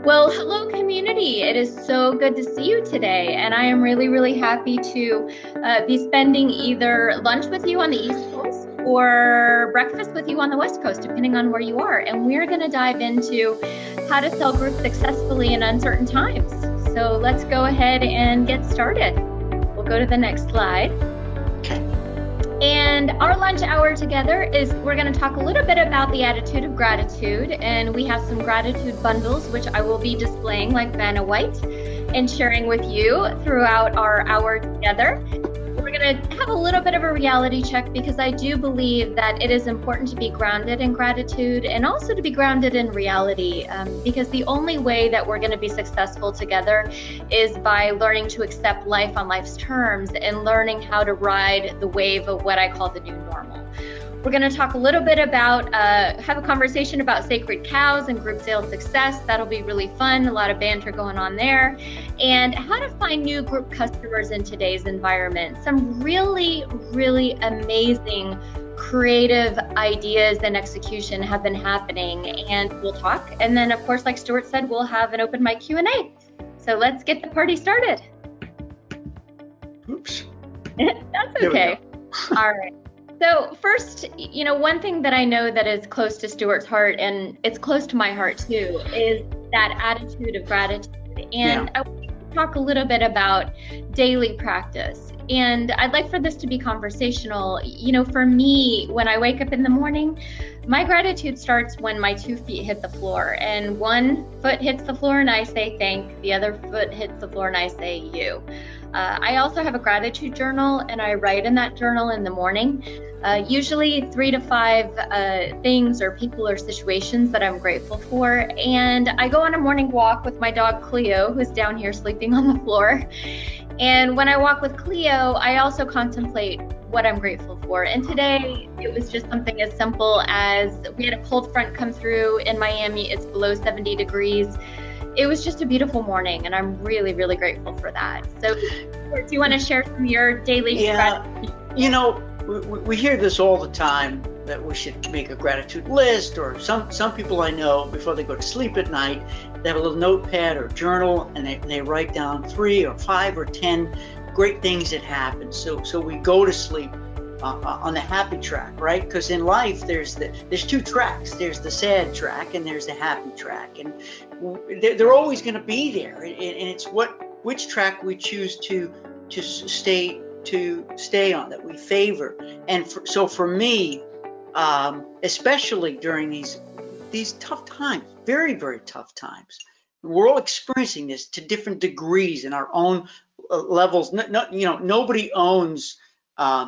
Well, hello community. It is so good to see you today. And I am really, really happy to be spending either lunch with you on the East Coast or breakfast with you on the West Coast, depending on where you are. And we're going to dive into how to sell groups successfully in uncertain times. So let's go ahead and get started. We'll go to the next slide. And our lunch hour together is we're going to talk a little bit about the attitude of gratitude, and we have some gratitude bundles which I will be displaying like Vanna White and sharing with you throughout our hour together. We're going to have a little bit of a reality check because I do believe that it is important to be grounded in gratitude and also to be grounded in reality, because the only way that we're going to be successful together is by learning to accept life on life's terms and learning how to ride the wave of what I call the new normal. We're going to talk a little bit about, have a conversation about sacred cows and group sales success. That'll be really fun, a lot of banter going on there. And how to find new group customers in today's environment. Some really, really amazing creative ideas and execution have been happening, and we'll talk. And then, of course, like Stuart said, we'll have an open mic Q&A. So let's get the party started. Oops. That's okay. All right. So first, one thing that I know that is close to Stuart's heart, and it's close to my heart too, is that attitude of gratitude. And I want to talk a little bit about daily practice. And I'd like for this to be conversational. For me, when I wake up in the morning, my gratitude starts when my 2 feet hit the floor, and one foot hits the floor and I say thank, the other foot hits the floor and I say you. I also have a gratitude journal, and I write in that journal in the morning, usually 3 to 5 things or people or situations that I'm grateful for. And I go on a morning walk with my dog Cleo, who's down here sleeping on the floor. And when I walk with Cleo, I also contemplate what I'm grateful for. And today it was just something as simple as we had a cold front come through in Miami. It's below 70 degrees. It was just a beautiful morning, and I'm really, really grateful for that. So do you want to share some of your daily gratitude? We hear this all the time, that we should make a gratitude list, or some people I know, before they go to sleep at night, they have a little notepad or journal, and they write down 3 or 5 or 10 great things that happen. So we go to sleep on the happy track, right? Because in life there's 2 tracks. There's the sad track and there's the happy track, and they're always going to be there. And it's which track we choose to stay on, that we favor. And so for me, especially during these tough times, very, very tough times, we're all experiencing this to different degrees in our own levels. Nobody owns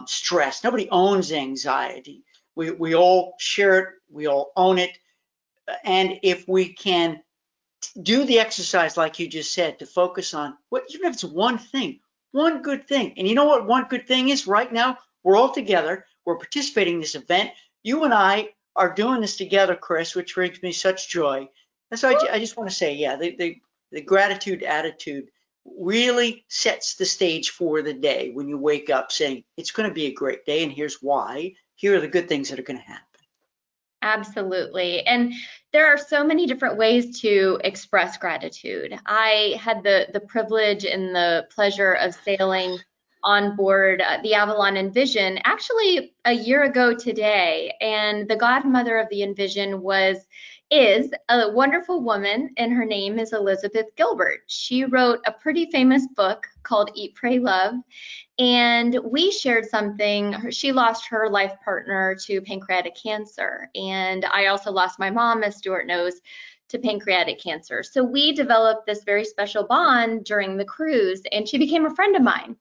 stress. Nobody owns anxiety. We all share it. We all own it. And if we can do the exercise, like you just said, to focus on even if it's one thing, one good thing. And you know what one good thing is? Right now, we're all together. We're participating in this event. You and I are doing this together, Cris, which brings me such joy. And so I just want to say, the gratitude attitude really sets the stage for the day when you wake up saying, it's going to be a great day, and here's why. Here are the good things that are going to happen. Absolutely. And there are so many different ways to express gratitude. I had the privilege and the pleasure of sailing on board the Avalon Envision actually a year ago today. And the godmother of the Envision is a wonderful woman, and her name is Elizabeth Gilbert. She wrote a pretty famous book called Eat, Pray, Love. And we shared something. She lost her life partner to pancreatic cancer. And I also lost my mom, as Stuart knows, to pancreatic cancer. So we developed this very special bond during the cruise, and she became a friend of mine.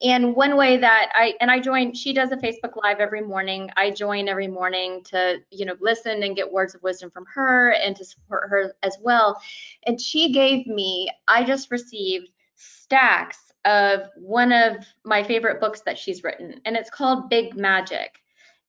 And one way that I joined, she does a Facebook Live every morning. I join every morning to, listen and get words of wisdom from her and to support her as well. And she gave me, I just received stacks of one of my favorite books that she's written, and it's called Big Magic.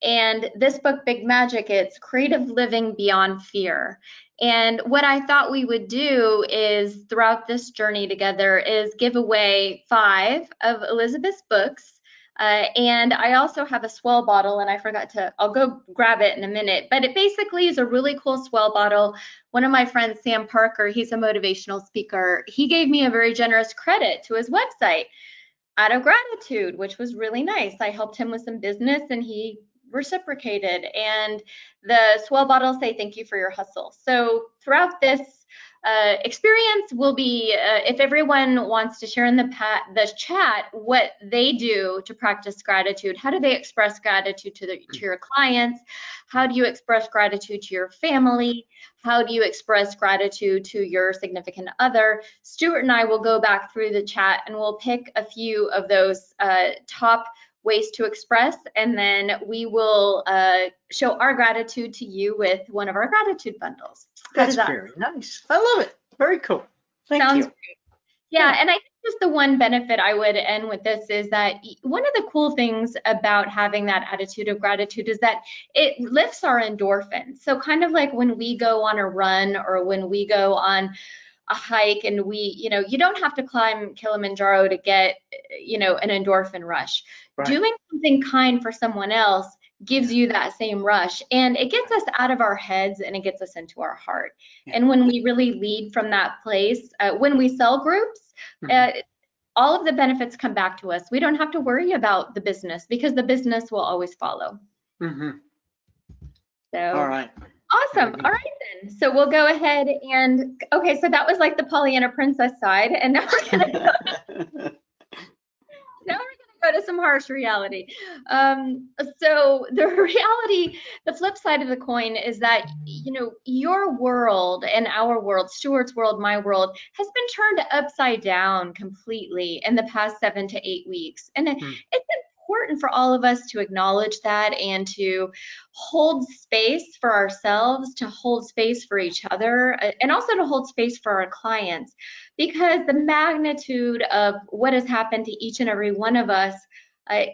And this book, Big Magic, it's creative living beyond fear. And what I thought we would do is, throughout this journey together, is give away 5 of Elizabeth's books And I also have a swell bottle, and I forgot to, I'll go grab it in a minute, but it basically is a really cool swell bottle. One of my friends, Sam Parker, he's a motivational speaker. He gave me a very generous credit to his website out of gratitude, which was really nice. I helped him with some business and he reciprocated. And the swell bottles say thank you for your hustle. So throughout this experience will be, if everyone wants to share in the chat what they do to practice gratitude, how do they express gratitude to your clients? How do you express gratitude to your family? How do you express gratitude to your significant other? Stuart and I will go back through the chat and we'll pick a few of those top ways to express, and then we will show our gratitude to you with one of our gratitude bundles. That's very nice. I love it. Very cool. Thank you. Sounds great. Yeah, and I think just the one benefit I would end with this is that one of the cool things about having that attitude of gratitude is that it lifts our endorphins. So kind of like when we go on a run or when we go on a hike and we, you don't have to climb Kilimanjaro to get, an endorphin rush. Right. Doing something kind for someone else gives you that same rush, and it gets us out of our heads and it gets us into our heart. Yeah. And when we really lead from that place, when we sell groups, all of the benefits come back to us. We don't have to worry about the business because the business will always follow. So, all right. Awesome. All right then. So we'll go ahead and, okay, so that was like the Pollyanna princess side, and now we're going to go to some harsh reality. So the reality, the flip side of the coin is that, your world and our world, Stuart's world, my world, has been turned upside down completely in the past 7 to 8 weeks. And it's important for all of us to acknowledge that and to hold space for ourselves, to hold space for each other, and also to hold space for our clients, because the magnitude of what has happened to each and every one of us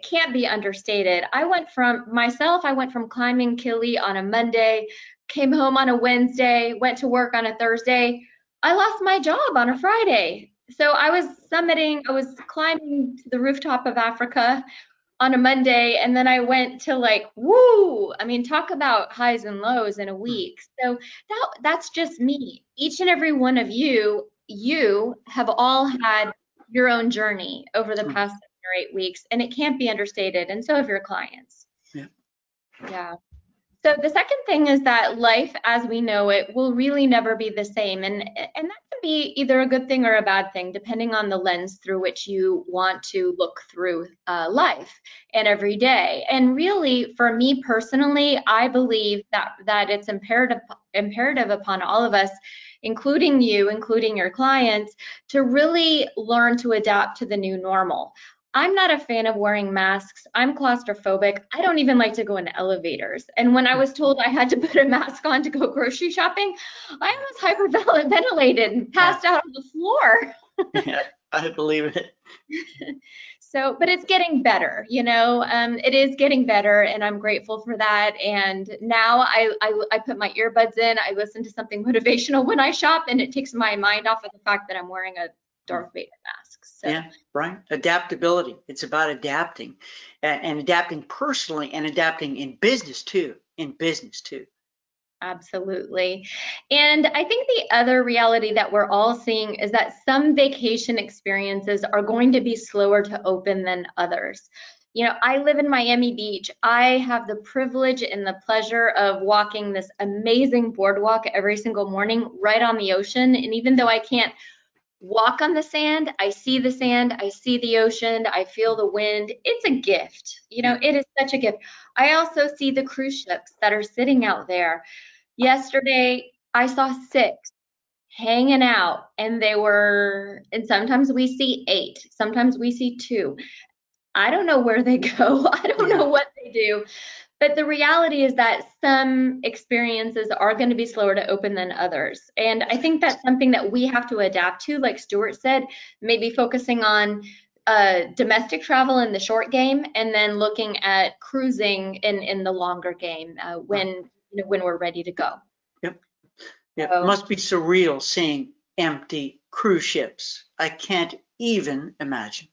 can't be understated. I went from climbing Kili on a Monday, came home on a Wednesday, went to work on a Thursday. I lost my job on a Friday. So I was climbing to the rooftop of Africa on a Monday, and then I went to talk about highs and lows in a week. So that's just me. Each and every one of you have all had your own journey over the past 7 or 8 weeks, and it can't be understated, and so have your clients. Yeah. So the second thing is that life as we know it will really never be the same, and that can be either a good thing or a bad thing, depending on the lens through which you want to look through life and every day. And really, for me personally, I believe that it's imperative upon all of us, including you, including your clients, to really learn to adapt to the new normal. I'm not a fan of wearing masks. I'm claustrophobic. I don't even like to go in elevators. And when I was told I had to put a mask on to go grocery shopping, I almost hyperventilated and passed out on the floor. Yeah, I believe it. So, but it's getting better, it is getting better, and I'm grateful for that. And now I put my earbuds in, I listen to something motivational when I shop, and it takes my mind off of the fact that I'm wearing a Darth Vader mask. So. Yeah, right. Adaptability. It's about adapting, and adapting personally, and adapting in business too. Absolutely. And I think the other reality that we're all seeing is that some vacation experiences are going to be slower to open than others. I live in Miami Beach. I have the privilege and the pleasure of walking this amazing boardwalk every single morning right on the ocean. And even though I can't walk on the sand, I see the sand, I see the ocean, I feel the wind. It's a gift. It is such a gift. I also see the cruise ships that are sitting out there. Yesterday, I saw 6 hanging out, and and sometimes we see 8, sometimes we see 2. I don't know where they go. I don't know what they do. But the reality is that some experiences are going to be slower to open than others. And I think that's something that we have to adapt to, like Stuart said, maybe focusing on domestic travel in the short game, and then looking at cruising in the longer game when we're ready to go. Yep. It must be surreal seeing empty cruise ships. I can't even imagine.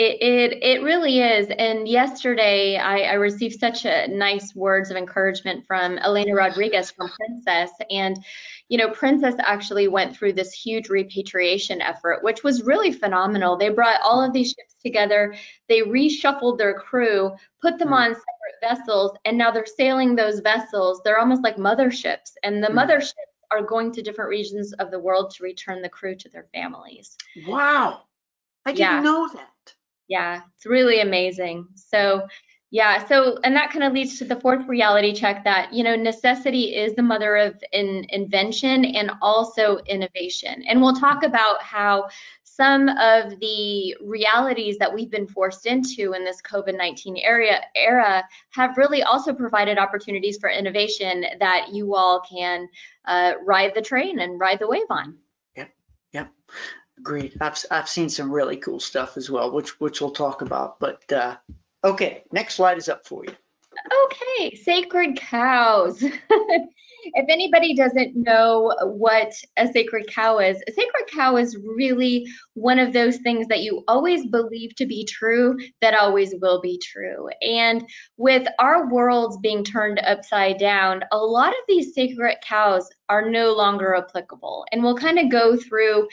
It really is. And yesterday I received such nice words of encouragement from Elena Rodriguez from Princess. And, Princess actually went through this huge repatriation effort, which was really phenomenal. They brought all of these ships together, they reshuffled their crew, put them on separate vessels, and now they're sailing those vessels. They're almost like motherships, and the motherships are going to different regions of the world to return the crew to their families. Wow. I didn't know that. Yeah, it's really amazing. So, and that kind of leads to the fourth reality check that, necessity is the mother of invention and also innovation. And we'll talk about how some of the realities that we've been forced into in this COVID-19 era have really also provided opportunities for innovation that you all can ride the train and ride the wave on. Yep. Agreed. I've seen some really cool stuff as well, which we'll talk about. But okay, next slide is up for you. Okay, sacred cows. If anybody doesn't know what a sacred cow is, a sacred cow is really one of those things that you always believe to be true that always will be true. And with our worlds being turned upside down, a lot of these sacred cows are no longer applicable. And we'll kind of go through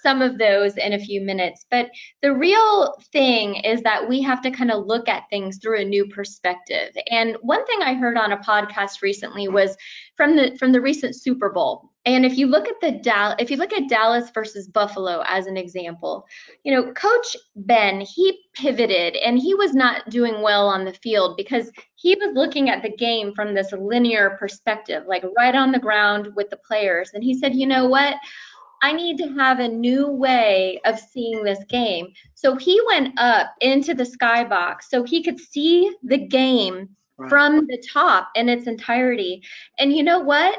some of those in a few minutes. But the real thing is that we have to kind of look at things through a new perspective. And one thing I heard on a podcast recently was from the recent Super Bowl. And if you look at Dallas versus Buffalo as an example, Coach Ben, he pivoted and he was not doing well on the field because he was looking at the game from this linear perspective, like right on the ground with the players. And he said, you know what? I need to have a new way of seeing this game. So he went up into the skybox so he could see the game from the top in its entirety. And you know what?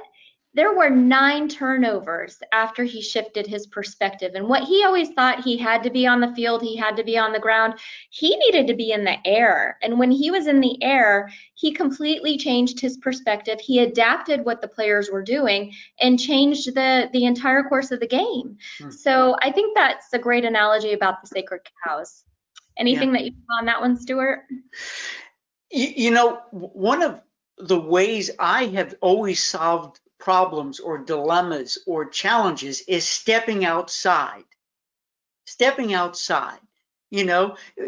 There were 9 turnovers after he shifted his perspective. And what he always thought he had to be on the field, he had to be on the ground, he needed to be in the air. And when he was in the air, he completely changed his perspective. He adapted what the players were doing and changed the entire course of the game. So I think that's a great analogy about the sacred cows. Anything that you saw on that one, Stuart? One of the ways I have always solved problems or dilemmas or challenges is stepping outside.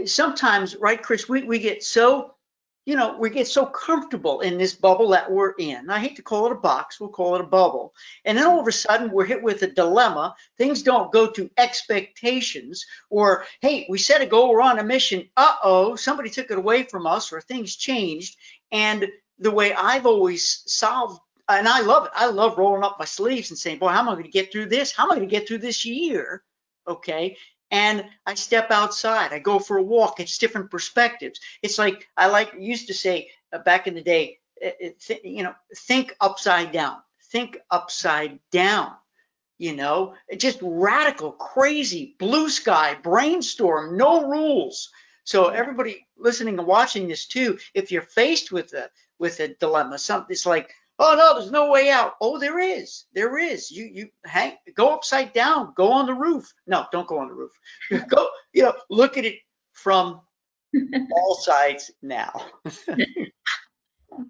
Sometimes, right, Chris, we get so, comfortable in this bubble that we're in. I hate to call it a box, we'll call it a bubble. And then all of a sudden we're hit with a dilemma. Things don't go to expectations, or, hey, we set a goal, we're on a mission. Somebody took it away from us, or things changed. And the way I've always solved, and I love it. I love rolling up my sleeves and saying, boy, how am I going to get through this? How am I going to get through this year? Okay. And I step outside. I go for a walk. It's different perspectives. It's like used to say back in the day, think upside down. Think upside down. Just radical, crazy, blue sky, brainstorm, no rules. So everybody listening and watching this too, if you're faced with a dilemma, it's like, oh no, there's no way out. Oh, there is. You go upside down. Go on the roof. No, don't go on the roof. Go, look at it from all sides now.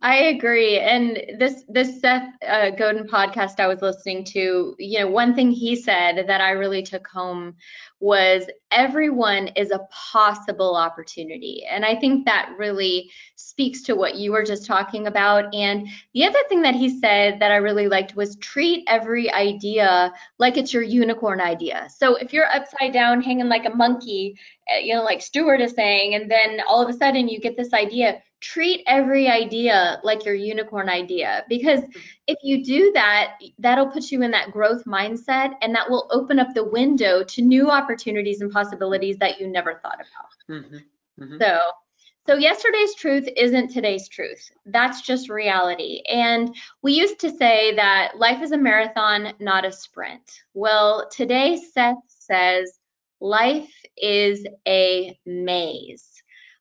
I agree. And this Seth Godin podcast I was listening to, one thing he said that I really took home was everyone is a possible opportunity. And I think that really speaks to what you were just talking about. And the other thing that he said that I really liked was treat every idea like it's your unicorn idea. So if you're upside down hanging like a monkey, like Stuart is saying, and then all of a sudden you get this idea, treat every idea like your unicorn idea, because if you do that, that'll put you in that growth mindset, and that will open up the window to new opportunities and possibilities that you never thought about. So yesterday's truth isn't today's truth. That's just reality. And we used to say that life is a marathon, not a sprint. Well, today Seth says life is a maze.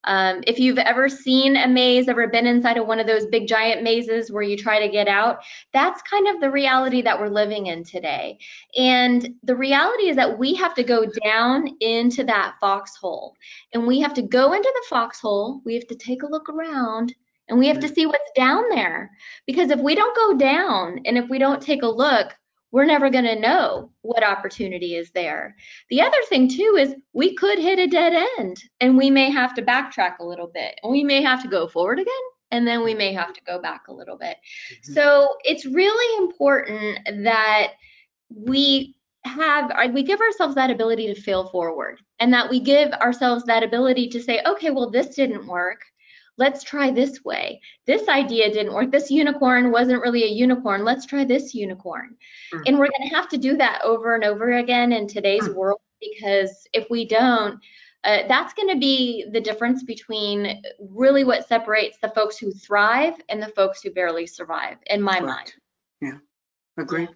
If you've ever seen a maze, ever been inside of one of those big giant mazes where you try to get out, that's kind of the reality that we're living in today. And the reality is that we have to go down into that foxhole, and we have to go into the foxhole, we have to take a look around, and we have to see what's down there. Because if we don't go down and if we don't take a look, we're never going to know what opportunity is there. The other thing too is we could hit a dead end, and we may have to backtrack a little bit, and we may have to go forward again, and then we may have to go back a little bit. So it's really important that we give ourselves that ability to fail forward, and that we give ourselves that ability to say, okay, well, this didn't work. Let's try this way. This idea didn't work. This unicorn wasn't really a unicorn. Let's try this unicorn. And we're going to have to do that over and over again in today's world, because if we don't, that's going to be the difference between really what separates the folks who thrive and the folks who barely survive, in my mind. Yeah, agree.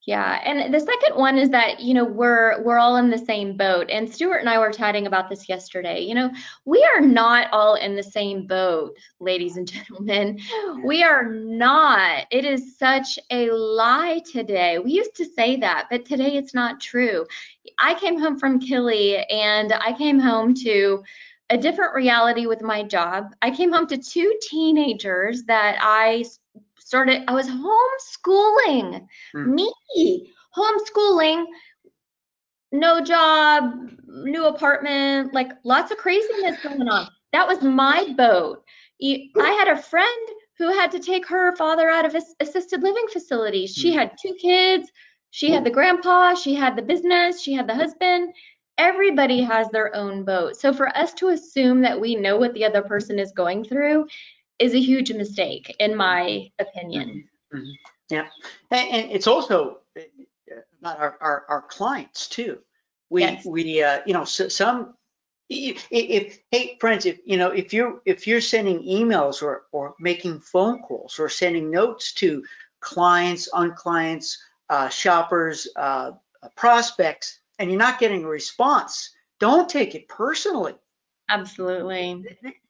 Yeah, and the second one is that, you know, we're all in the same boat. And Stuart and I were chatting about this yesterday. You know, we are not all in the same boat, ladies and gentlemen. We are not. It is such a lie today. We used to say that, but today it's not true. I came home from Killy, and I came home to a different reality with my job. I came home to two teenagers that I was homeschooling, homeschooling, no job, new apartment, like lots of craziness going on. That was my boat. I had a friend who had to take her father out of assisted living facilities. She had two kids. She had the grandpa, she had the business, she had the husband. Everybody has their own boat. So for us to assume that we know what the other person is going through is a huge mistake, in my opinion. Yeah, and it's also about our clients too. Hey friends, if you're sending emails or making phone calls or sending notes to clients, unclients, shoppers, prospects, and you're not getting a response, don't take it personally. Absolutely.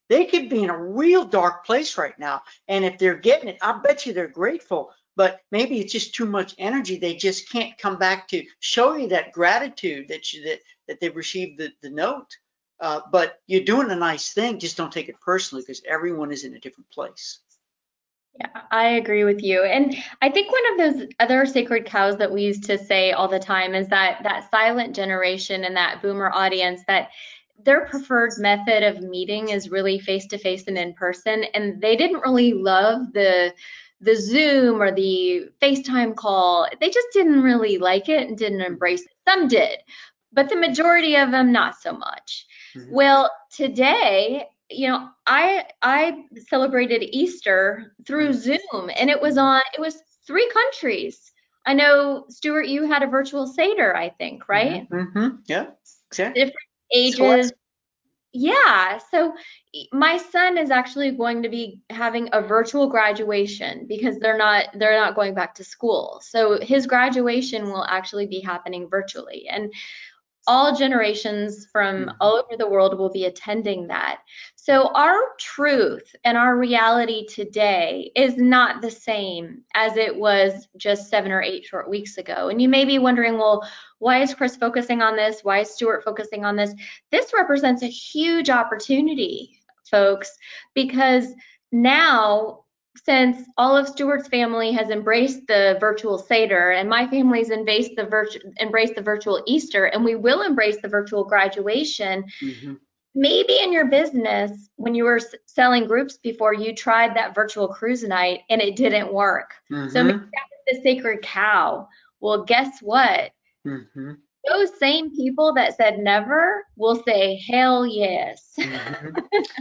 They could be in a real dark place right now, and if they're getting it, I bet you they're grateful, but maybe it's just too much energy. They just can't come back to show you that gratitude that they've received the note. But you're doing a nice thing, just don't take it personally, because everyone is in a different place. Yeah, I agree with you. And I think one of those other sacred cows that we used to say all the time is that silent generation and that boomer audience, that their preferred method of meeting is really face-to-face and in person, and they didn't really love the Zoom or the FaceTime call. They just didn't really like it and didn't embrace it. Some did, but the majority of them not so much. Well, today, you know, I celebrated Easter through Zoom, and it was 3 countries. I know, Stuart, you had a virtual Seder, I think, right? Yeah, exactly. Different ages. Yeah, so my son is actually going to be having a virtual graduation because they're not going back to school. So his graduation will actually be happening virtually, and all generations from all over the world will be attending that. So our truth and our reality today is not the same as it was just 7 or 8 short weeks ago. And you may be wondering, well, why is Cris focusing on this? Why is Stuart focusing on this? This represents a huge opportunity, folks, because now, since all of Stuart's family has embraced the virtual Seder, and my family's embraced the virtual Easter, and we will embrace the virtual graduation, maybe in your business, when you were selling groups before, you tried that virtual cruise night and it didn't work. So maybe that was the sacred cow. Well, guess what? Those same people that said never will say hell yes.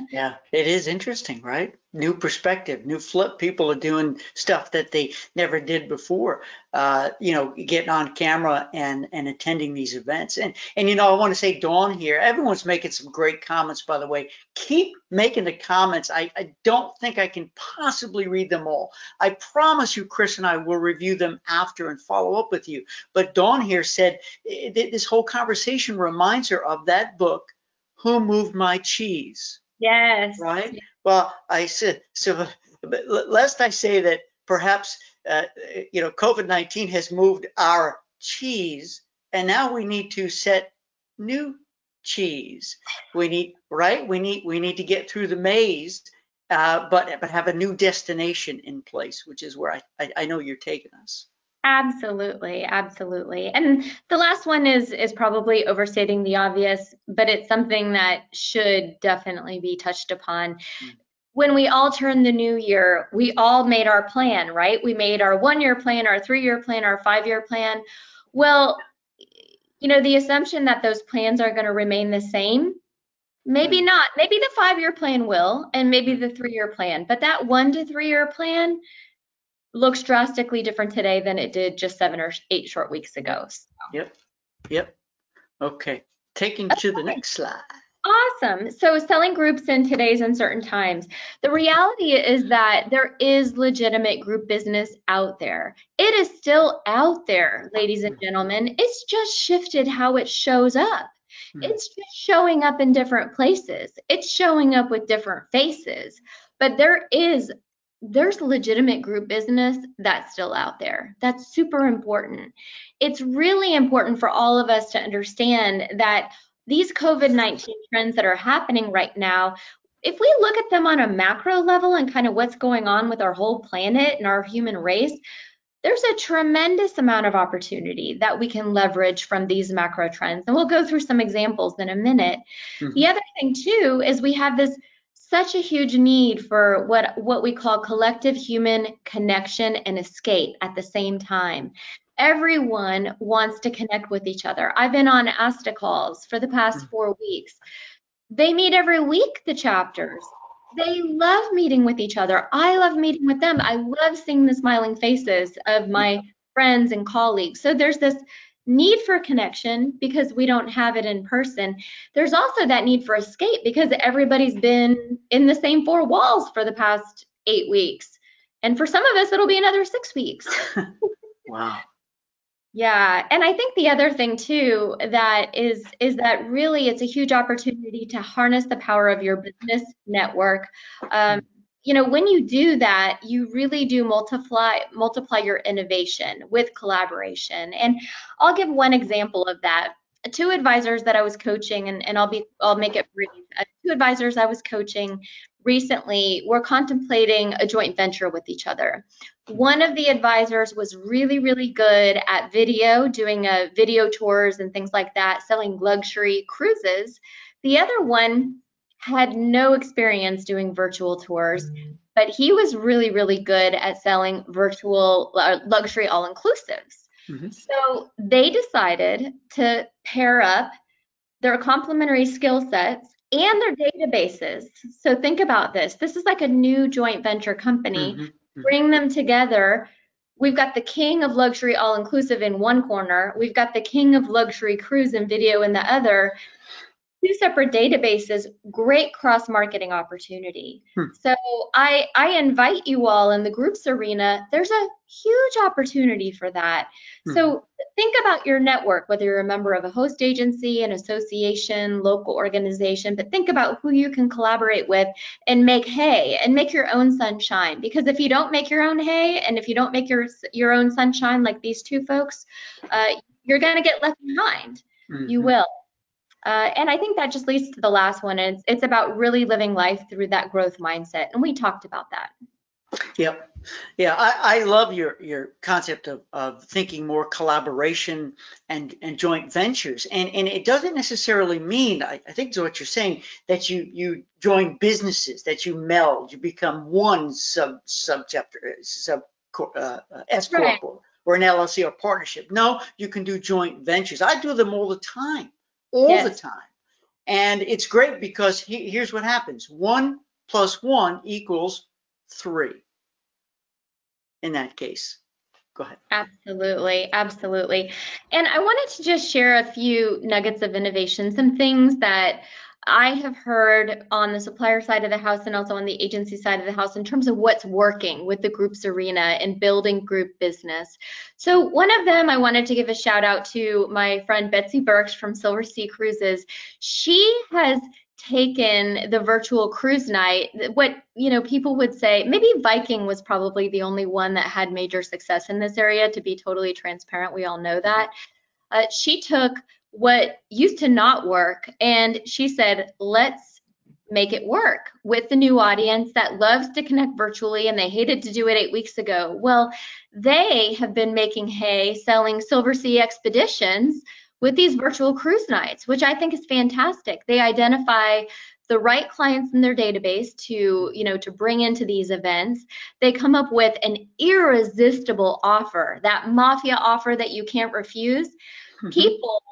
Yeah, it is interesting, right? New perspective, new flip. People are doing stuff that they never did before. Getting on camera and attending these events. And I want to say, Dawn here, everyone's making some great comments, by the way. Keep making the comments. I don't think I can possibly read them all. I promise you, Cris and I will review them after and follow up with you. But Dawn here said this whole conversation reminds her of that book, who moved my cheese? Yes. Right? Well, I said, so lest I say that perhaps, COVID-19 has moved our cheese, and now we need to set new cheese. We need to get through the maze, but have a new destination in place, which is where I know you're taking us. Absolutely, absolutely. And the last one is probably overstating the obvious, but it's something that should definitely be touched upon. When we all turned the new year, we all made our plan, right? We made our 1-year plan, our 3-year plan, our 5-year plan. Well, the assumption that those plans are going to remain the same, maybe not. Maybe the 5-year plan will, and maybe the 3-year plan, but that 1 to 3-year plan looks drastically different today than it did just 7 or 8 short weeks ago. So. Yep. Okay. Taking to the next slide. Awesome. So selling groups in today's uncertain times. The reality is that there is legitimate group business out there. It is still out there, ladies and gentlemen. It's just shifted how it shows up. It's just showing up in different places. It's showing up with different faces. But there's legitimate group business that's still out there. That's super important. It's really important for all of us to understand that these COVID-19 trends that are happening right now, if we look at them on a macro level and kind of what's going on with our whole planet and our human race, there's a tremendous amount of opportunity that we can leverage from these macro trends. And we'll go through some examples in a minute. The other thing too is we have such a huge need for what we call collective human connection and escape at the same time. Everyone wants to connect with each other. I've been on ASTA calls for the past 4 weeks. They meet every week, the chapters. They love meeting with each other. I love meeting with them. I love seeing the smiling faces of my friends and colleagues. So there's this need for connection because we don't have it in person. There's also that need for escape because everybody's been in the same 4 walls for the past 8 weeks. And for some of us, it'll be another 6 weeks. Wow. Yeah, and I think the other thing too that is that really it's a huge opportunity to harness the power of your business network. When you do that, you really do multiply your innovation with collaboration. And I'll give one example of that. 2 advisors that I was coaching, and I'll make it brief. 2 advisors I was coaching recently were contemplating a joint venture with each other. One of the advisors was really, really good at doing video tours and things like that, selling luxury cruises. The other one had no experience doing virtual tours, but he was really, really good at selling virtual luxury all-inclusives. So they decided to pair up their complementary skill sets and their databases. So think about this. This is like a new joint venture company. Bring them together. We've got the king of luxury all-inclusive in one corner. We've got the king of luxury cruise and video in the other. 2 separate databases, great cross-marketing opportunity. So I invite you all in the groups arena. There's a huge opportunity for that. So think about your network, whether you're a member of a host agency, an association, local organization, but think about who you can collaborate with and make hay and make your own sunshine. Because if you don't make your own hay and if you don't make your own sunshine like these 2 folks, you're going to get left behind. You will. And I think that just leads to the last one. And it's about really living life through that growth mindset. And we talked about that. Yep. Yeah, I love your concept of thinking more collaboration and joint ventures. And it doesn't necessarily mean, I think is what you're saying, that you join businesses, that you meld, you become one subchapter, S Corp or an LLC or partnership. No, you can do joint ventures. I do them all the time. The time. And it's great because here's what happens. 1 + 1 = 3 in that case. Go ahead. Absolutely. Absolutely. And I wanted to just share a few nuggets of innovation, some things that I have heard on the supplier side of the house and also on the agency side of the house in terms of what's working with the groups arena and building group business. So one of them, I wanted to give a shout out to my friend Betsy Birks from Silver Sea Cruises. She has taken the virtual cruise night, what people would say, maybe Viking was probably the only one that had major success in this area, to be totally transparent. We all know that. She took what used to not work and she said, let's make it work with the new audience that loves to connect virtually, and they hated to do it 8 weeks ago. Well, they have been making hay selling Silver Sea expeditions with these virtual cruise nights, which I think is fantastic. They identify the right clients in their database to bring into these events. They come up with an irresistible offer, that mafia offer that you can't refuse. Mm-hmm. People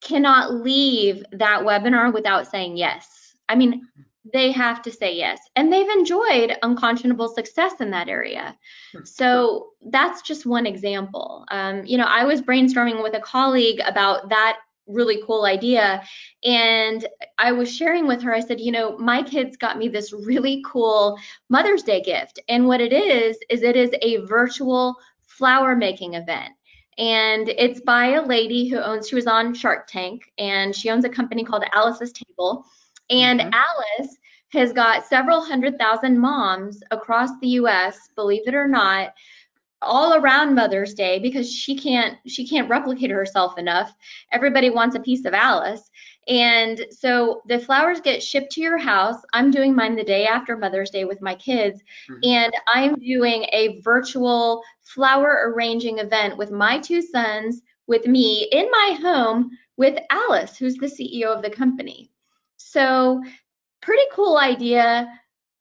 cannot leave that webinar without saying yes. I mean, they have to say yes. And they've enjoyed unconscionable success in that area. So that's just one example. I was brainstorming with a colleague about that really cool idea. And I was sharing with her, I said, my kids got me this really cool Mother's Day gift. And what it is it is a virtual flower making event. And it's by a lady she was on Shark Tank, and she owns a company called Alice's Table. And mm-hmm. Alice has got several 100,000 moms across the US, believe it or not, all around Mother's Day, because she can't replicate herself enough. Everybody wants a piece of Alice. And so the flowers get shipped to your house. I'm doing mine the day after Mother's Day with my kids. Mm-hmm. And I'm doing a virtual flower arranging event with my two sons, with me in my home with Alice, who's the CEO of the company. So pretty cool idea.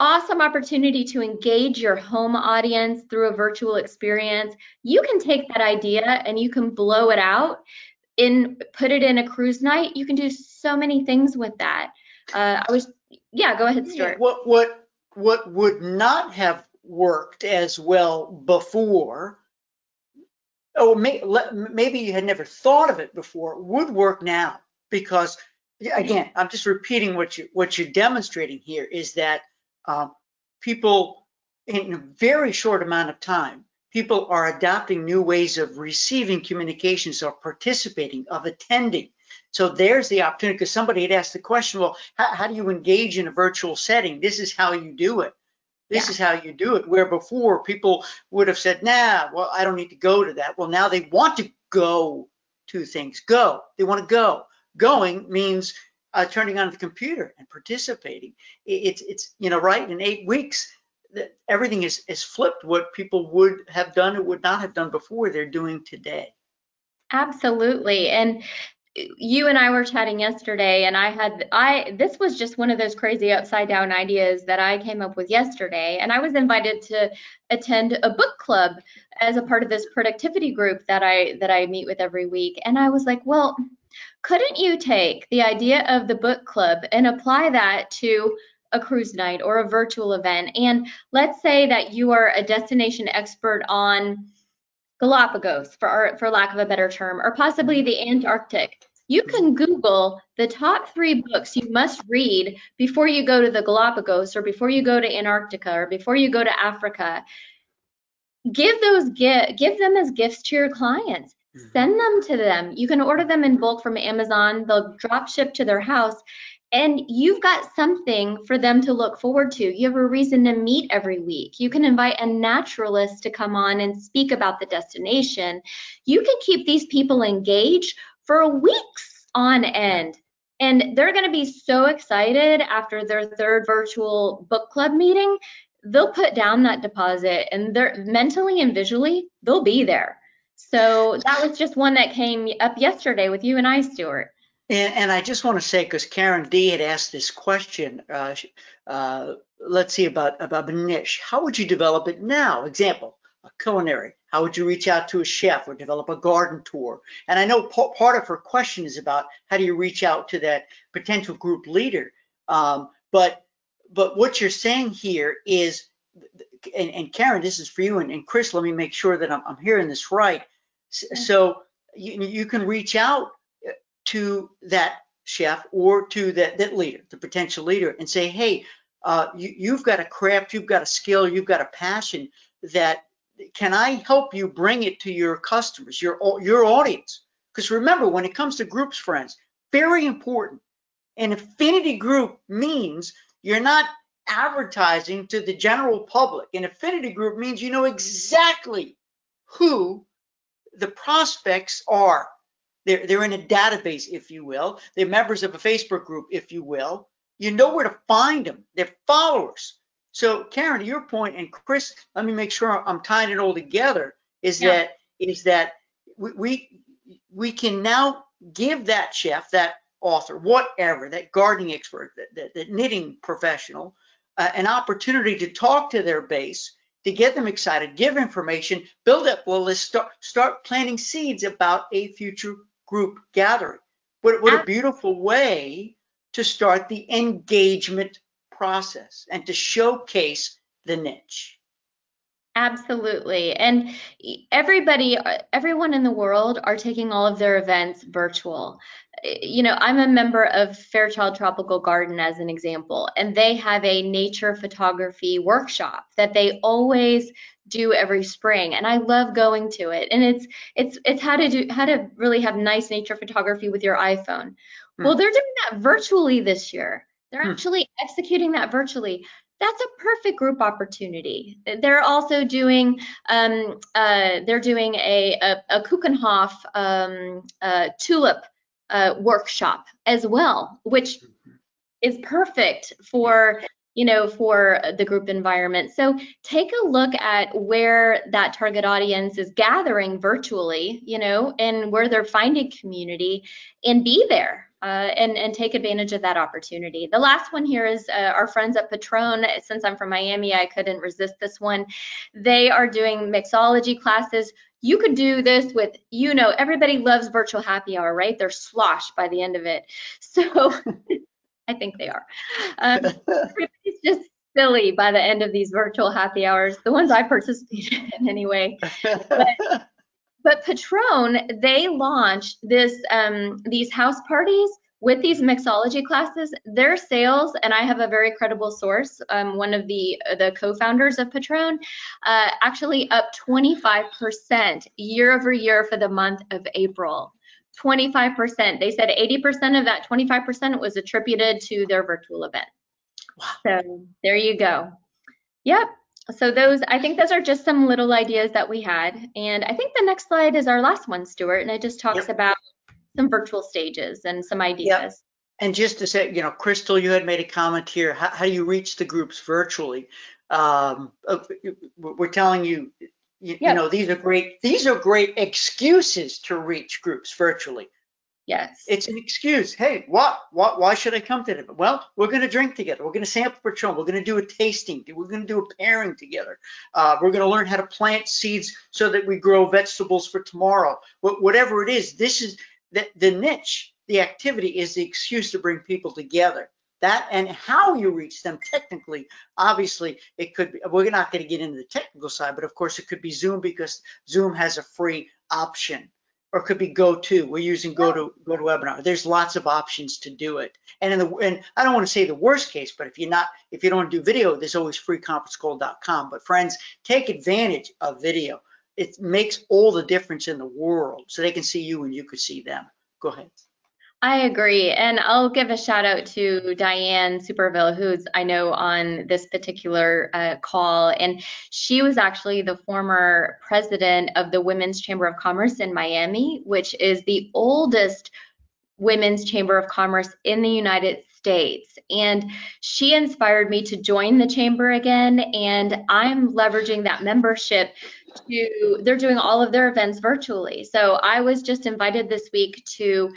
Awesome opportunity to engage your home audience through a virtual experience. You can take that idea and you can blow it out and put it in a cruise night. You can do so many things with that. Go ahead, Stuart. What would not have worked as well before, or maybe you had never thought of it before, would work now, because again, I'm just repeating what you're demonstrating here, is that people, in a very short amount of time, people are adopting new ways of receiving communications, of participating, of attending. So there's the opportunity, because somebody had asked the question, well, how do you engage in a virtual setting? This is how you do it. This is how you do it. Where before people would have said, nah, well, I don't need to go to that. Well, now they want to go to things. They want to go. Going means turning on the computer and participating. It's right, in 8 weeks, everything is flipped. What people would have done or would not have done before, they're doing today. Absolutely. And you and I were chatting yesterday, and this was just one of those crazy upside down ideas that I came up with yesterday. And I was invited to attend a book club as a part of this productivity group that I meet with every week. And I was like, well, couldn't you take the idea of the book club and apply that to a cruise night or a virtual event? And let's say that you are a destination expert on Galapagos, for lack of a better term, or possibly the Antarctic. You can Google the top 3 books you must read before you go to the Galapagos, or before you go to Antarctica, or before you go to Africa. Give them as gifts to your clients. Send them to them. You can order them in bulk from Amazon. They'll drop ship to their house, and you've got something for them to look forward to. You have a reason to meet every week. You can invite a naturalist to come on and speak about the destination. You can keep these people engaged for weeks on end. And they're going to be so excited after their 3rd virtual book club meeting. They'll put down that deposit, and they're mentally and visually, they'll be there. So that was just one that came up yesterday with you and I, Stuart. And I just want to say, because Karen D had asked this question, let's see, about a niche. How would you develop it now? Example, a culinary. How would you reach out to a chef or develop a garden tour? And I know part of her question is about how do you reach out to that potential group leader. But what you're saying here is, and Karen, this is for you, and Chris, let me make sure that I'm hearing this right. So you can reach out to that chef or to that leader, the potential leader, and say, hey, you've got a craft, you've got a skill, you've got a passion that can I help you bring it to your customers, your audience? Because remember, when it comes to groups, friends, very important. An affinity group means you're not advertising to the general public. An affinity group means you know exactly who the prospects are. They're in a database, if you will. They're members of a Facebook group, if you will. You know where to find them. They're followers. So, Karen, to your point, and Chris, let me make sure I'm tying it all together. Is that we can now give that chef, that author, whatever, that gardening expert, that knitting professional, an opportunity to talk to their base, to get them excited, give information, build up a list, start planting seeds about a future group gathering. What a beautiful way to start the engagement process and to showcase the niche. Absolutely. And everyone in the world are taking all of their events virtual. You know, I'm a member of Fairchild Tropical Garden as an example, and they have a nature photography workshop that they always do every spring, and I love going to it. And it's how to really have nice nature photography with your iPhone. Well, they're doing that virtually this year. They're actually executing that virtually. That's a perfect group opportunity. They're also doing a Kuchenhof tulip workshop as well, which is perfect for for the group environment. So take a look at where that target audience is gathering virtually, and where they're finding community, and be there. And take advantage of that opportunity. The last one here is our friends at Patron. Since I'm from Miami, I couldn't resist this one. They are doing mixology classes. You could do this with, everybody loves virtual happy hour, right? They're sloshed by the end of it. So I think they are. Everybody's just silly by the end of these virtual happy hours, the ones I participated in anyway. But Patron, they launched these house parties with these mixology classes. Their sales, and I have a very credible source, one of the co-founders of Patron, actually up 25% year over year for the month of April. 25%. They said 80% of that 25% was attributed to their virtual event. Wow. So there you go. Yep. So I think those are just some little ideas that we had. And I think the next slide is our last one, Stuart, and it just talks about some virtual stages and some ideas. Yep. And just to say, Crystal, you had made a comment here. How do you reach the groups virtually? We're telling you, these are great excuses to reach groups virtually. Yes. It's an excuse. Hey, why should I come to them? Well, we're going to drink together. We're going to sample Patron. We're going to do a tasting. We're going to do a pairing together. We're going to learn how to plant seeds so that we grow vegetables for tomorrow. Whatever it is, this is the niche. The activity is the excuse to bring people together. That and how you reach them technically, obviously, it could be, we're not going to get into the technical side, but of course it could be Zoom, because Zoom has a free option. Or it could be GoTo. We're using GoToWebinar. There's lots of options to do it. And and I don't want to say the worst case, but if you don't want to do video, there's always freeconferencecall.com. But friends, take advantage of video. It makes all the difference in the world, so they can see you and you can see them. Go ahead. I agree. And I'll give a shout out to Diane Superville, who's I know on this particular call. And she was actually the former president of the Women's Chamber of Commerce in Miami, which is the oldest women's chamber of commerce in the United States. And she inspired me to join the chamber again. And I'm leveraging that membership they're doing all of their events virtually. So I was just invited this week to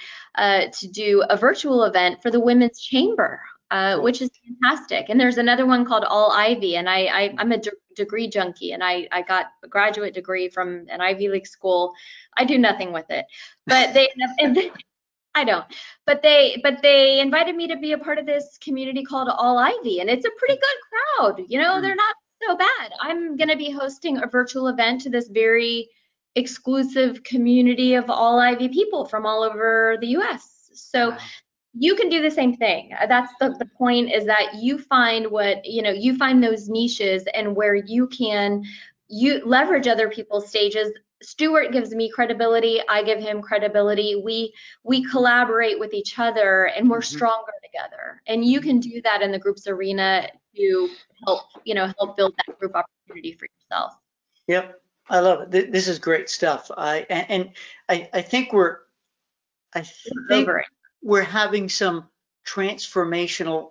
do a virtual event for the Women's Chamber, which is fantastic. And there's another one called All Ivy, and I'm a degree junkie, and I got a graduate degree from an Ivy League school. I do nothing with it, but I don't. But they invited me to be a part of this community called All Ivy, and it's a pretty good crowd. They're not so bad. I'm going to be hosting a virtual event to this very exclusive community of All Ivy people from all over the U.S. So You can do the same thing. That's the point, is that you find what, you find those niches and where you leverage other people's stages. Stuart gives me credibility, I give him credibility. We collaborate with each other and we're stronger together. And you can do that in the groups arena to help build that group opportunity for yourself. Yep. I love it. This is great stuff. I think we're having some transformational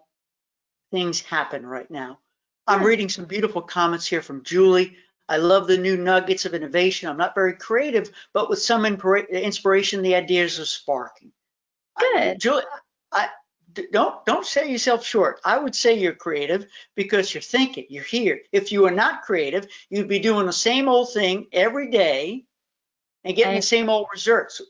things happen right now. I'm reading some beautiful comments here from Julie. I love the new nuggets of innovation. I'm not very creative, but with some inspiration, the ideas are sparking. Good. Julie, don't sell yourself short. I would say you're creative because you're thinking, you're here. If you were not creative, you'd be doing the same old thing every day and getting the same old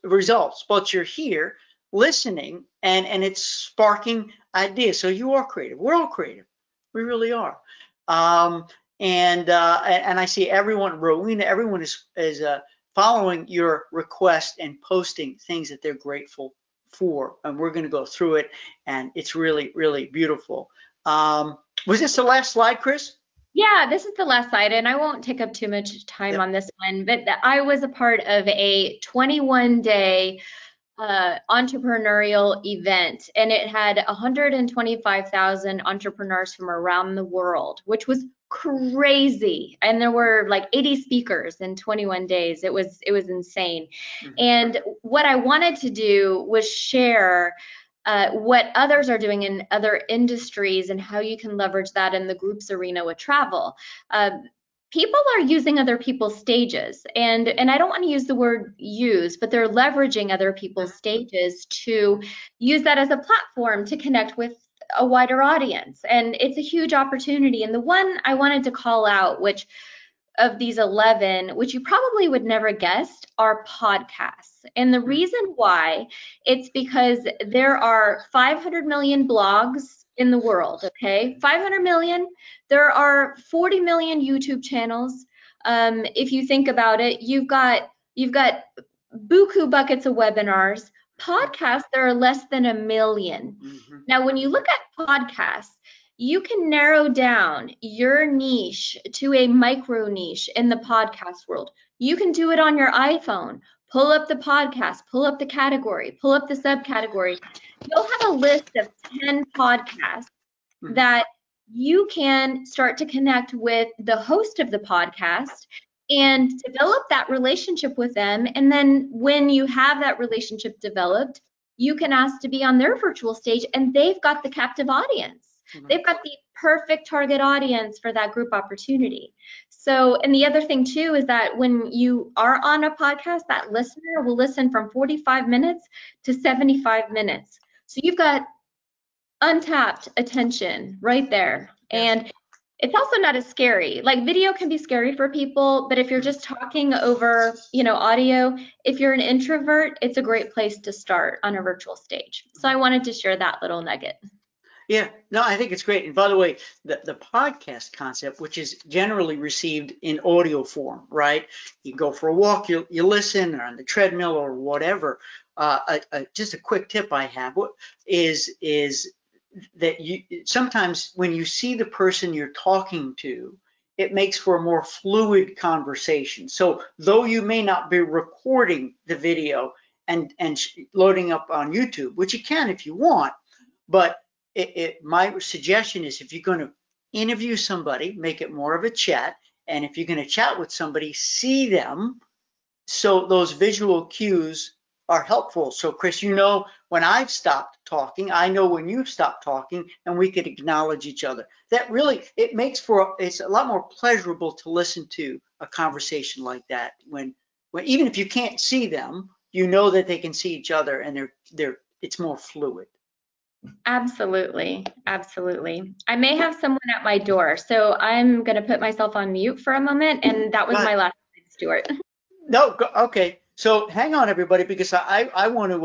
results. But you're here listening, and it's sparking ideas. So you are creative. We're all creative. We really are. And I see everyone, Rowena, everyone is following your request and posting things that they're grateful for, and we're going to go through it, and it's really, really beautiful. Was this the last slide, Cris? Yeah, this is the last slide, and I won't take up too much time on this one, but I was a part of a 21-day entrepreneurial event, and it had 125,000 entrepreneurs from around the world, which was crazy. And there were like 80 speakers in 21 days. It was insane. And what I wanted to do was share what others are doing in other industries and how you can leverage that in the groups arena with travel. People are using other people's stages, and I don't want to use the word use, but they're leveraging other people's stages to use that as a platform to connect with a wider audience. And it's a huge opportunity. And the one I wanted to call out, which of these 11, which you probably would never guess, are podcasts. And the reason why, it's because there are 500 million blogs in the world, okay? 500 million. There are 40 million YouTube channels. If you think about it, you've got buku buckets of webinars. Podcasts, there are less than 1 million. Now, when you look at podcasts, you can narrow down your niche to a micro niche in the podcast world. You can do it on your iPhone. Pull up the podcast, pull up the category, pull up the subcategory. You'll have a list of 10 podcasts that you can start to connect with the host of the podcast and develop that relationship with them. And then when you have that relationship developed, you can ask to be on their virtual stage, and they've got the captive audience. They've got the perfect target audience for that group opportunity. So, and the other thing too is that when you are on a podcast, that listener will listen from 45 minutes to 75 minutes. So you've got untapped attention right there. And it's also not as scary. Like, video can be scary for people, but if you're just talking over, audio, if you're an introvert, it's a great place to start on a virtual stage. So I wanted to share that little nugget. Yeah, no, I think it's great. And by the way, the podcast concept, which is generally received in audio form, right? You go for a walk, you listen, or on the treadmill or whatever. Just a quick tip I have is that you sometimes when you see the person you're talking to, it makes for a more fluid conversation. So though you may not be recording the video and loading up on YouTube, which you can if you want, but my suggestion is, if you're going to interview somebody, make it more of a chat. And if you're going to chat with somebody, see them. So those visual cues are helpful. So Cris, when I've stopped talking, I know when you've stopped talking, and we could acknowledge each other. That really, it's a lot more pleasurable to listen to a conversation like that when even if you can't see them, you know that they can see each other, and it's more fluid. Absolutely. Absolutely. I may have someone at my door, so I'm going to put myself on mute for a moment. And that was my last slide, Stuart. No, okay. So hang on, everybody, because I want to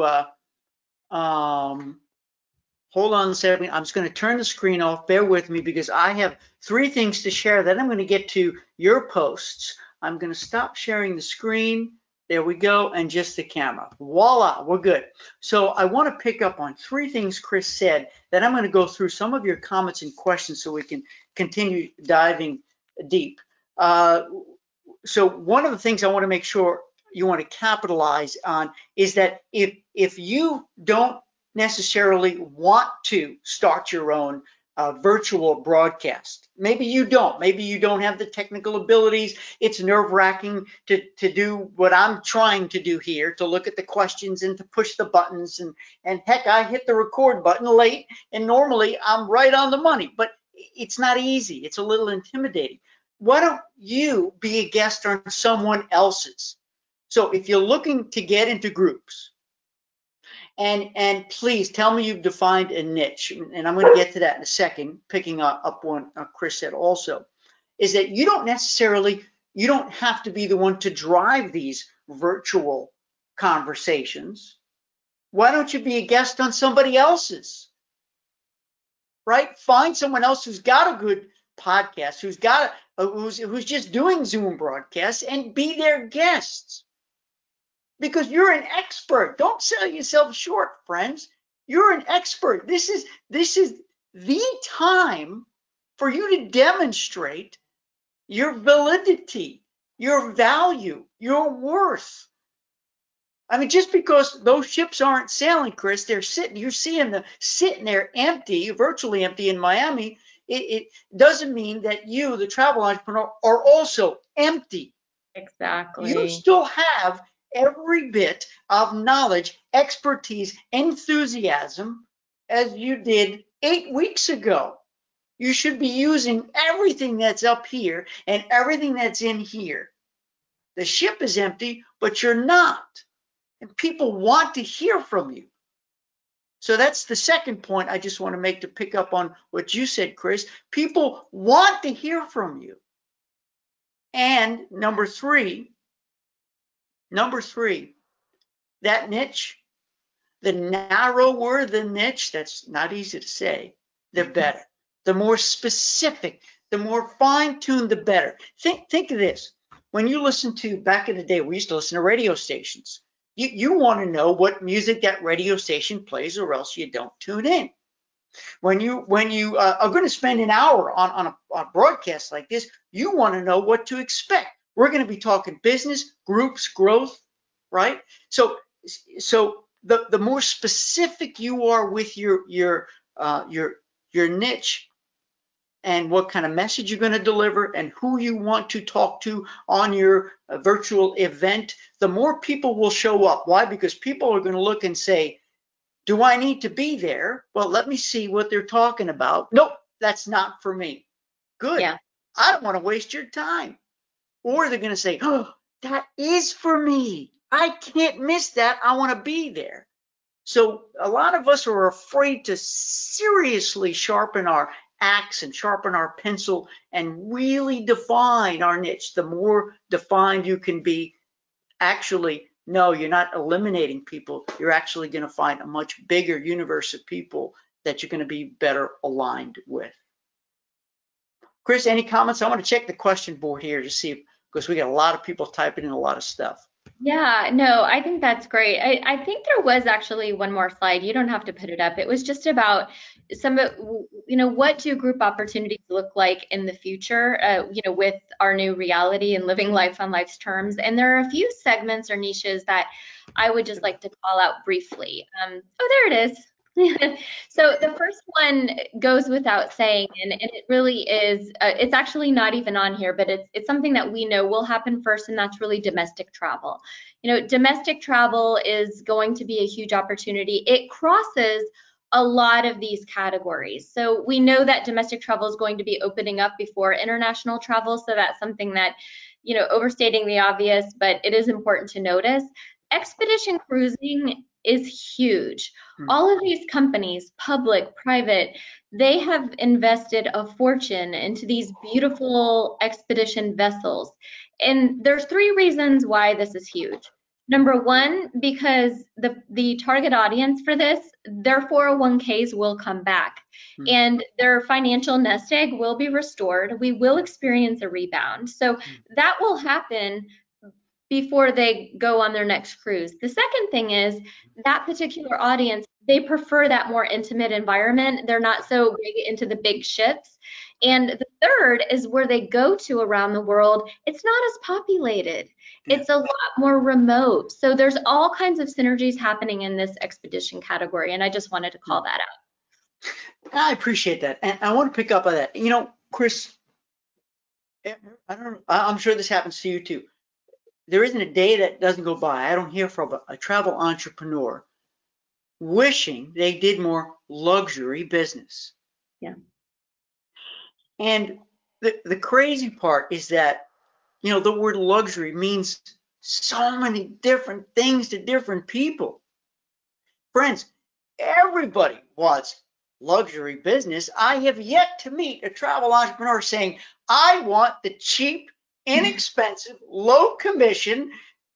hold on a second. I'm just going to turn the screen off. Bear with me, because I have 3 things to share. Then I'm going to get to your posts. I'm going to stop sharing the screen. There we go, and just the camera. Voila, we're good. So I want to pick up on 3 things Cris said that I'm going to go through some of your comments and questions so we can continue diving deep. So one of the things I want to make sure you want to capitalize on is that if you don't necessarily want to start your own virtual broadcast, maybe you don't have the technical abilities, it's nerve-wracking to do what I'm trying to do here, to look at the questions and to push the buttons, and heck, I hit the record button late, and normally I'm right on the money, but it's not easy, it's a little intimidating. Why don't you be a guest on someone else's? So if you're looking to get into groups, and please tell me you've defined a niche, and I'm going to get to that in a second, picking up what Cris said also, is that you don't have to be the one to drive these virtual conversations. Why don't you be a guest on somebody else's, right? Find someone else who's got a good podcast, who's just doing Zoom broadcasts, and be their guests. Because you're an expert. Don't sell yourself short, friends. You're an expert. This is the time for you to demonstrate your validity, your value, your worth. I mean, just because those ships aren't sailing, Cris, you're seeing them sitting there empty, virtually empty in Miami, it doesn't mean that you, the travel entrepreneur, are also empty. Exactly. You still have every bit of knowledge, expertise, enthusiasm as you did 8 weeks ago. You should be using everything that's up here and everything that's in here. The ship is empty, but you're not. And people want to hear from you. So that's the second point I just want to make to pick up on what you said, Cris. People want to hear from you. And number three, that niche, the narrower the niche, that's not easy to say, the better. The more specific, the more fine-tuned, the better. Think of this. When you listen to, back in the day, we used to listen to radio stations. You want to know what music that radio station plays, or else you don't tune in. When you are going to spend an hour on a broadcast like this, you want to know what to expect. We're going to be talking business, groups, growth, right? So the more specific you are with your niche and what kind of message you're going to deliver and who you want to talk to on your virtual event, the more people will show up. Why? Because people are going to look and say, do I need to be there? Well, let me see what they're talking about. Nope, that's not for me. Good. Yeah. I don't want to waste your time. Or they're going to say, oh, that is for me. I can't miss that. I want to be there. So a lot of us are afraid to seriously sharpen our axe and sharpen our pencil and really define our niche. The more defined you can be, actually, no, you're not eliminating people. You're actually going to find a much bigger universe of people that you're going to be better aligned with. Cris, any comments? I want to check the question board here to see, because we got a lot of people typing in a lot of stuff. Yeah, no, I think that's great. I think there was actually one more slide. You don't have to put it up. It was just about what do group opportunities look like in the future, with our new reality and living life on life's terms. And there are a few segments or niches that I would just like to call out briefly. Oh, there it is. So the first one goes without saying, and it really is, it's actually not even on here, but it's something that we know will happen first, and that's really domestic travel. Domestic travel is going to be a huge opportunity. It crosses a lot of these categories. So we know that domestic travel is going to be opening up before international travel. So that's something that, overstating the obvious, but it is important to notice. Expedition cruising is huge. All of these companies, public, private, they have invested a fortune into these beautiful expedition vessels. And there's 3 reasons why this is huge. Number one, because the target audience for this, their 401ks will come back and their financial nest egg will be restored. We will experience a rebound. So that will happen before they go on their next cruise. The second thing is that particular audience, they prefer that more intimate environment. They're not so big into the big ships. And the third is where they go to around the world. It's not as populated. It's a lot more remote. So there's all kinds of synergies happening in this expedition category. And I just wanted to call that out. I appreciate that. And I want to pick up on that. You know, Cris, I don't know, I'm sure this happens to you too. There isn't a day that doesn't go by I don't hear from a travel entrepreneur wishing they did more luxury business. Yeah. And the crazy part is that, you know, the word luxury means so many different things to different people. Friends, everybody wants luxury business. I have yet to meet a travel entrepreneur saying, I want the cheap, inexpensive, low commission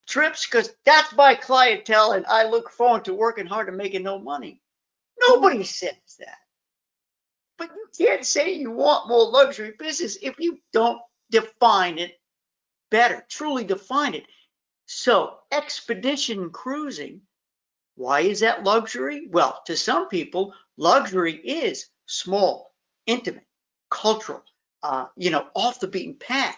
trips because that's my clientele and I look forward to working hard and making no money. Nobody says that. But you can't say you want more luxury business if you don't define it better, truly define it. So expedition cruising, why is that luxury? Well, to some people, luxury is small, intimate, cultural, off the beaten path.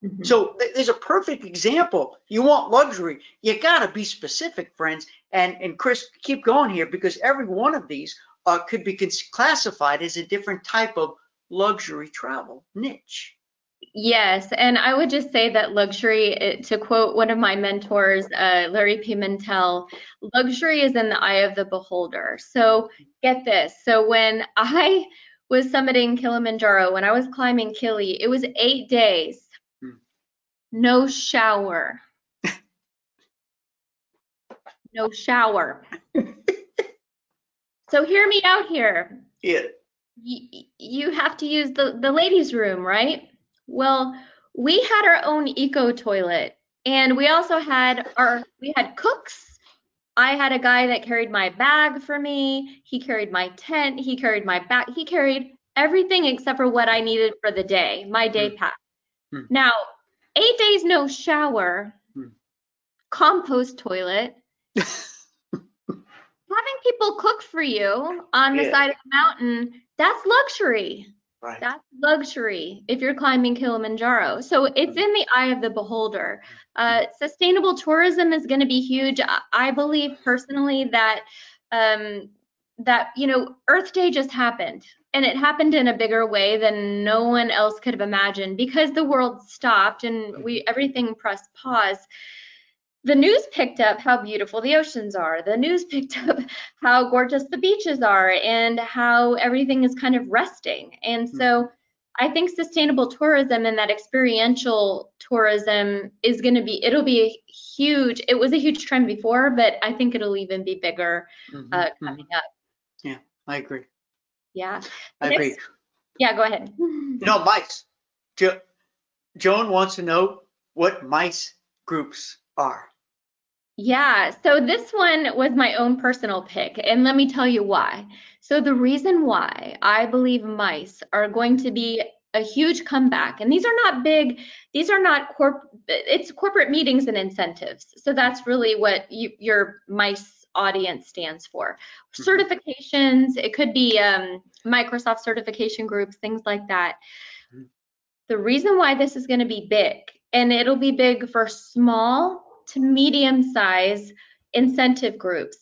Mm-hmm. So there's a perfect example. You want luxury, you got to be specific, friends. And Cris, keep going here because every one of these could be classified as a different type of luxury travel niche. Yes, and I would just say that luxury, to quote one of my mentors, Larry Pimentel, luxury is in the eye of the beholder. So get this. So when I was summiting Kilimanjaro, when I was climbing Kili, it was 8 days. No shower. No shower. So hear me out here. Yeah. You have to use the ladies' room, right? Well, we had our own eco toilet, and we also had we had cooks. I had a guy that carried my bag for me. He carried my tent. He carried my bag. He carried everything except for what I needed for the day, my day pack. Now, 8 days no shower, compost toilet, having people cook for you on the side of the mountain, that's luxury. Right. That's luxury if you're climbing Kilimanjaro. So it's in the eye of the beholder. Sustainable tourism is going to be huge. I believe personally that Earth Day just happened, and it happened in a bigger way than no one else could have imagined because the world stopped and everything pressed pause. The news picked up how beautiful the oceans are. The news picked up how gorgeous the beaches are and how everything is kind of resting. And so I think sustainable tourism and that experiential tourism is going to be, it'll be huge. It was a huge trend before, but I think it'll even be bigger coming up. Yeah, I agree. Yeah. I agree. Yeah, go ahead. Mice. Joan wants to know what mice groups are. Yeah, so this one was my own personal pick, and let me tell you why. So the reason why I believe mice are going to be a huge comeback, and these are not big, these are not it's corporate meetings and incentives. So that's really what your mice audience stands for. Certifications, it could be Microsoft certification groups, things like that. The reason why this is going to be big, and it'll be big for small to medium size incentive groups.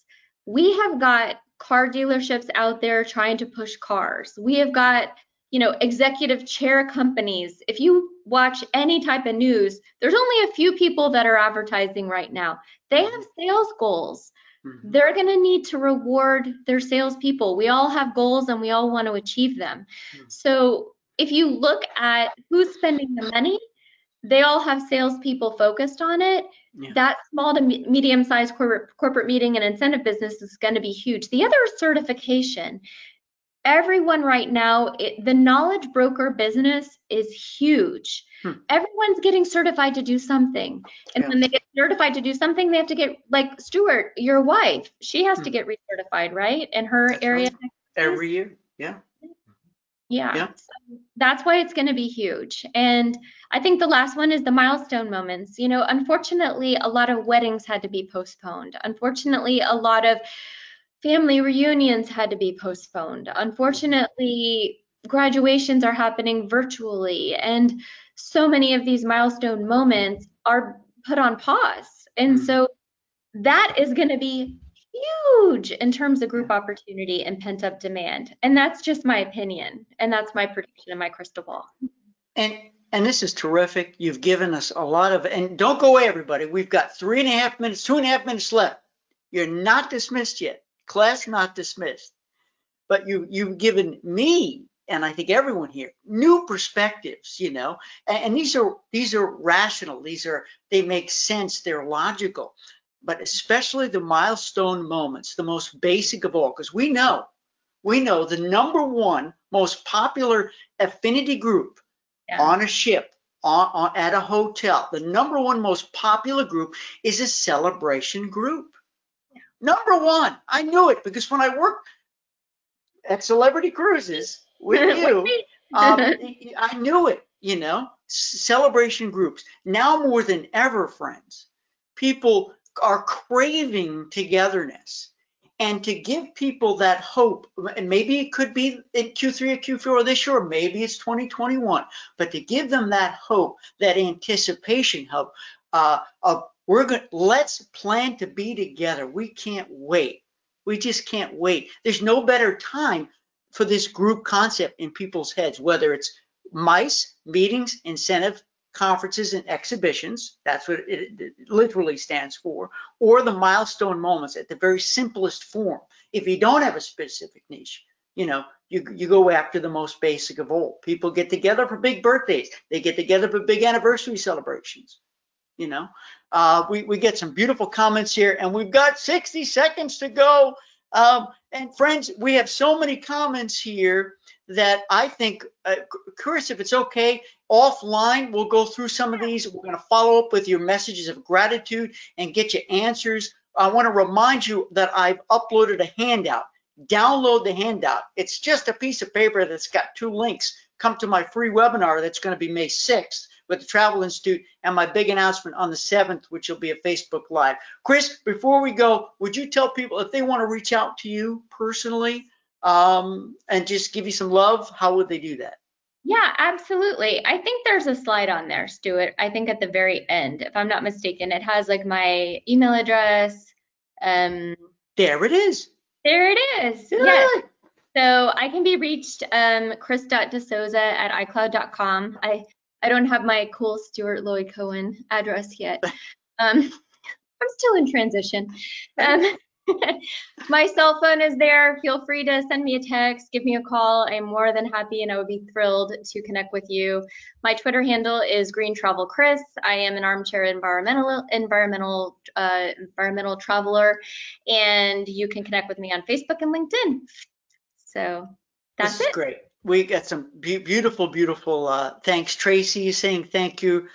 We have got car dealerships out there trying to push cars. We have got, executive chair companies. If you watch any type of news, there's only a few people that are advertising right now. They have sales goals. They're going to need to reward their salespeople. We all have goals and we all want to achieve them. So if you look at who's spending the money, they all have salespeople focused on it. Yeah. That small to medium-sized corporate meeting and incentive business is going to be huge. The other is certification. Everyone right now, the knowledge broker business is huge. Everyone's getting certified to do something. And when they get certified to do something, they have to get, like Stuart, your wife, she has to get recertified, right? In her area. Right. Every year, yeah. Yeah. So that's why it's going to be huge. And I think the last one is the milestone moments. You know, unfortunately, a lot of weddings had to be postponed. Unfortunately, a lot of family reunions had to be postponed. Unfortunately, graduations are happening virtually, and so many of these milestone moments are put on pause. And so that is going to be huge in terms of group opportunity and pent-up demand. And that's just my opinion. And that's my prediction in my crystal ball. And this is terrific. You've given us a lot of, and don't go away, everybody. We've got 3.5 minutes, 2.5 minutes left. You're not dismissed yet. Class not dismissed. But you've given me, and I think everyone here, new perspectives, you know, and these are rational. They make sense. They're logical. But especially the milestone moments, the most basic of all, because we know the number one most popular affinity group on a ship, at a hotel, the number one most popular group is a celebration group. Number one. I knew it because when I worked at Celebrity Cruises with you, I knew it, you know, celebration groups. Now more than ever, friends, people are craving togetherness. And to give people that hope, and maybe it could be in Q3 or Q4 this year, or maybe it's 2021, but to give them that hope, that anticipation hope of let's plan to be together. We can't wait. We just can't wait. There's no better time for this group concept in people's heads, whether it's MICE, meetings, incentive, conferences, and exhibitions. That's what it literally stands for, or the milestone moments at the very simplest form. If you don't have a specific niche, you know, you go after the most basic of all. People get together for big birthdays. They get together for big anniversary celebrations. You know, we get some beautiful comments here, and we've got 60 seconds to go. And friends, we have so many comments here that I think, Cris, if it's okay, offline, we'll go through some of these. We're going to follow up with your messages of gratitude and get you answers. I want to remind you that I've uploaded a handout. Download the handout. It's just a piece of paper that's got 2 links. Come to my free webinar that's going to be May 6th. With the Travel Institute, and my big announcement on the 7th, which will be a Facebook Live. Cris, before we go, would you tell people if they want to reach out to you personally and just give you some love, how would they do that? Yeah, absolutely. I think there's a slide on there, Stuart. I think at the very end, if I'm not mistaken, it has like my email address. There it is. There it is. Yeah. Yes. So I can be reached Cris.DeSouza at iCloud.com. I don't have my cool Stuart Lloyd Cohen address yet. I'm still in transition. My cell phone is there. Feel free to send me a text, give me a call. I'm more than happy, and I would be thrilled to connect with you. My Twitter handle is Green Travel Cris. I am an armchair environmental traveler, and you can connect with me on Facebook and LinkedIn. So that's it. This is great. We got some beautiful thanks. Tracy is saying thank you.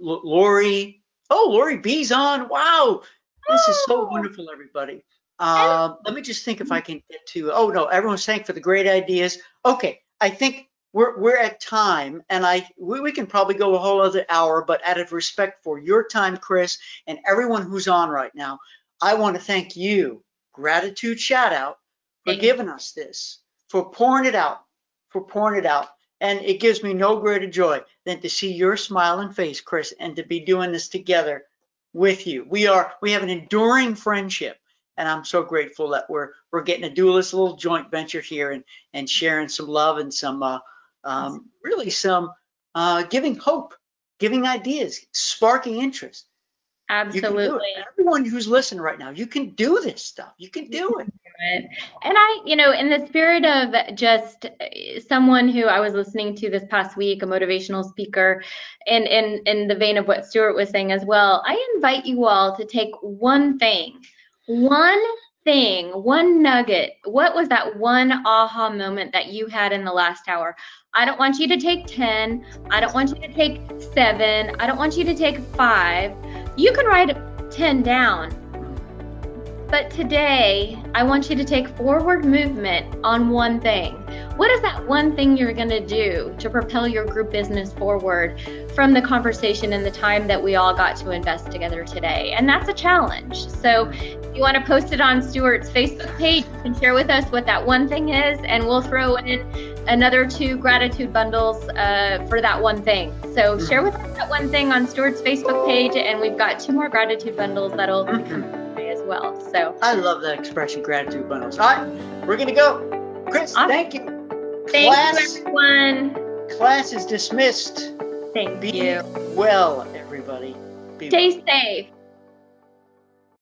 Lori. Oh, Lori B's on. Wow. This is so wonderful, everybody. Let me just think if I can get to, oh no, everyone's saying for the great ideas. Okay, I think we're at time, and we can probably go a whole other hour, but out of respect for your time, Cris, and everyone who's on right now, I want to thank you. Gratitude shout out for giving us this. For pouring it out, And it gives me no greater joy than to see your smiling face, Cris, and to be doing this together with you. We have an enduring friendship, and I'm so grateful that we're getting to do this little joint venture here and sharing some love and some really some giving hope, giving ideas, sparking interest. Absolutely. Everyone who's listening right now, you can do this stuff. You can do it. And in the spirit of just someone who I was listening to this past week, a motivational speaker, and in the vein of what Stuart was saying as well, I invite you all to take one thing, one nugget. What was that one aha moment that you had in the last hour? I don't want you to take 10. I don't want you to take 7. I don't want you to take 5. You can write 10 down. But today, I want you to take forward movement on one thing. what is that one thing you're going to do to propel your group business forward from the conversation and the time that we all got to invest together today? And that's a challenge. So if you want to post it on Stuart's Facebook page, you can share with us what that one thing is, and we'll throw in another 2 gratitude bundles for that one thing. So share with us that one thing on Stuart's Facebook page, and we've got 2 more gratitude bundles that'll come as well. So I love that expression, gratitude bundles. All right, we're going to go. Cris, awesome. Thank you. Thank you, everyone. Class is dismissed. Thank Be you. well, everybody. Be Stay well. safe.